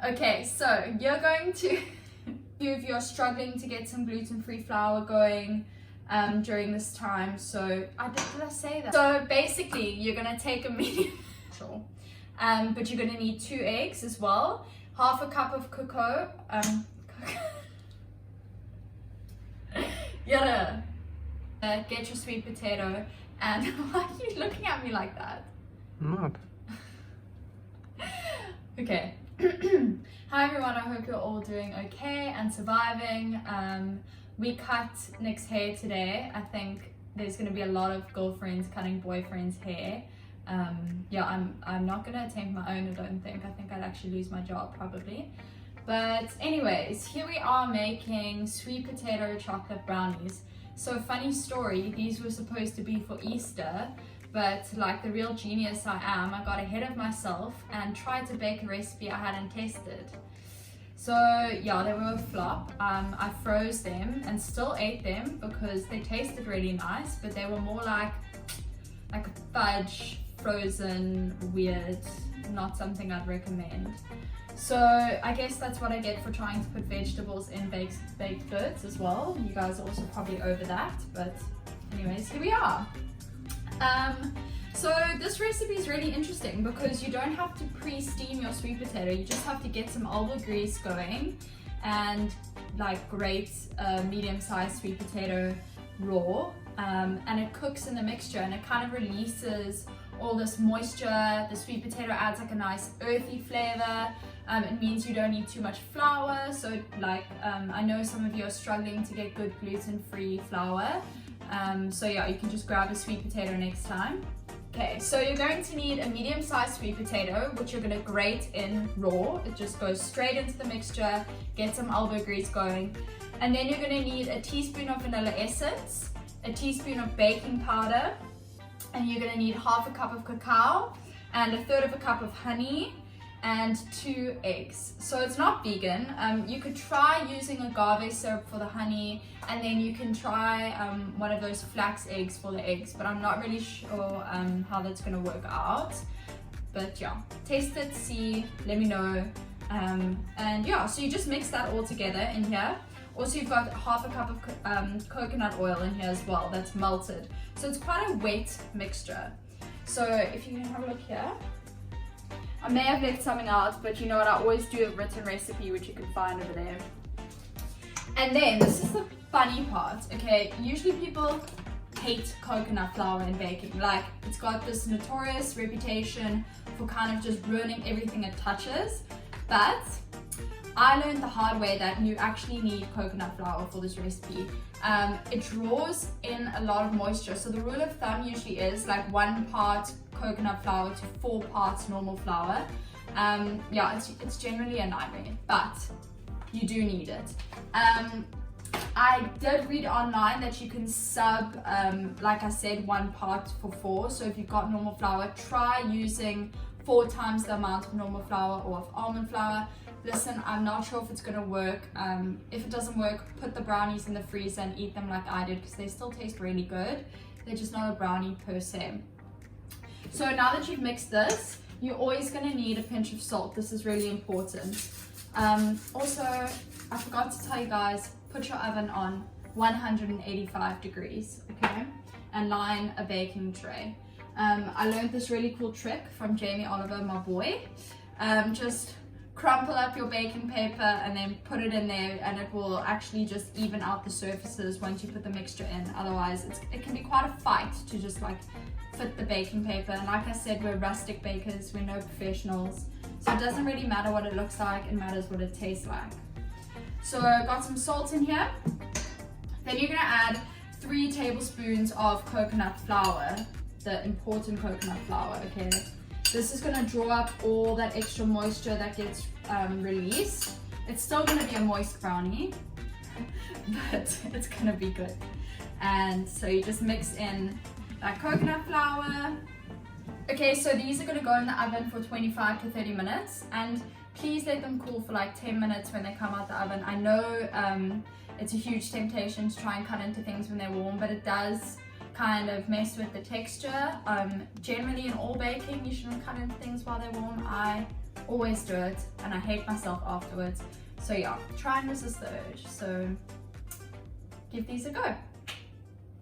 Okay, so you're going to, if you're struggling to get some gluten-free flour going during this time, so did I say that? So basically, you're gonna take a medium, but you're gonna need 2 eggs as well, half a cup of cocoa, you gotta get your sweet potato, and why are you looking at me like that? I'm not. Okay. Hi everyone, I hope you're all doing okay and surviving. We cut Nick's hair today. I think there's going to be a lot of girlfriends cutting boyfriends' hair. Yeah, I'm not going to attempt my own, I don't think. I think I'd actually lose my job probably. But anyways, here we are making sweet potato chocolate brownies. So funny story, these were supposed to be for Easter, but like the real genius I am, I got ahead of myself and tried to bake a recipe I hadn't tested. So yeah, they were a flop. I froze them and still ate them because they tasted really nice, but they were more like fudge, frozen, weird, not something I'd recommend. So I guess that's what I get for trying to put vegetables in baked goods as well. You guys are also probably over that, but anyways, here we are. So this recipe is really interesting because you don't have to pre-steam your sweet potato. You just have to get some olive grease going and like grate a medium-sized sweet potato raw, and it cooks in the mixture and it kind of releases all this moisture. The sweet potato adds like a nice earthy flavor. It means you don't need too much flour. So like I know some of you are struggling to get good gluten-free flour. So yeah, you can just grab a sweet potato next time. Okay, so you're going to need a medium-sized sweet potato, which you're going to grate in raw. It just goes straight into the mixture, get some elbow grease going. And then you're going to need a teaspoon of vanilla essence, a teaspoon of baking powder, and you're going to need half a cup of cacao and a third of a cup of honey and 2 eggs. So it's not vegan. You could try using agave syrup for the honey, and then you can try one of those flax eggs for the eggs, but I'm not really sure how that's gonna work out. But yeah, taste it, see, let me know. And yeah, so you just mix that all together in here. Also, you've got half a cup of coconut oil in here as well, that's melted. So it's quite a wet mixture. So if you can have a look here. I may have left something out, but you know what, I always do a written recipe which you can find over there. And then, this is the funny part, okay? Usually people hate coconut flour in baking. Like, it's got this notorious reputation for kind of just ruining everything it touches. But I learned the hard way that you actually need coconut flour for this recipe. It draws in a lot of moisture. So the rule of thumb usually is like 1 part coconut flour to 4 parts normal flour. Yeah, it's generally a nightmare, but you do need it. I did read online that you can sub, like I said, 1 part for 4. So if you've got normal flour, try using 4 times the amount of normal flour or of almond flour. Listen, I'm not sure if it's gonna work. If it doesn't work, put the brownies in the freezer and eat them like I did, because they still taste really good. They're just not a brownie per se. So now that you've mixed this, you're always gonna need a pinch of salt. This is really important. Also, I forgot to tell you guys, put your oven on 185 degrees, okay? And line a baking tray. I learned this really cool trick from Jamie Oliver, my boy. Just crumple up your baking paper and then put it in there, and it will actually just even out the surfaces once you put the mixture in. Otherwise, it can be quite a fight to just like fit the baking paper. And like I said, we're rustic bakers, we're no professionals. So it doesn't really matter what it looks like, it matters what it tastes like. So I've got some salt in here. Then you're gonna add 3 tablespoons of coconut flour, the important coconut flour, okay? This is gonna draw up all that extra moisture that gets released. It's still gonna be a moist brownie, but it's gonna be good. And so you just mix in that coconut flour. Okay, so these are gonna go in the oven for 25 to 30 minutes, and please let them cool for like 10 minutes when they come out the oven. I know it's a huge temptation to try and cut into things when they're warm, but it does kind of mess with the texture. Generally in all baking, you shouldn't cut into things while they're warm. I always do it, and I hate myself afterwards. So yeah, try and resist the urge. So give these a go.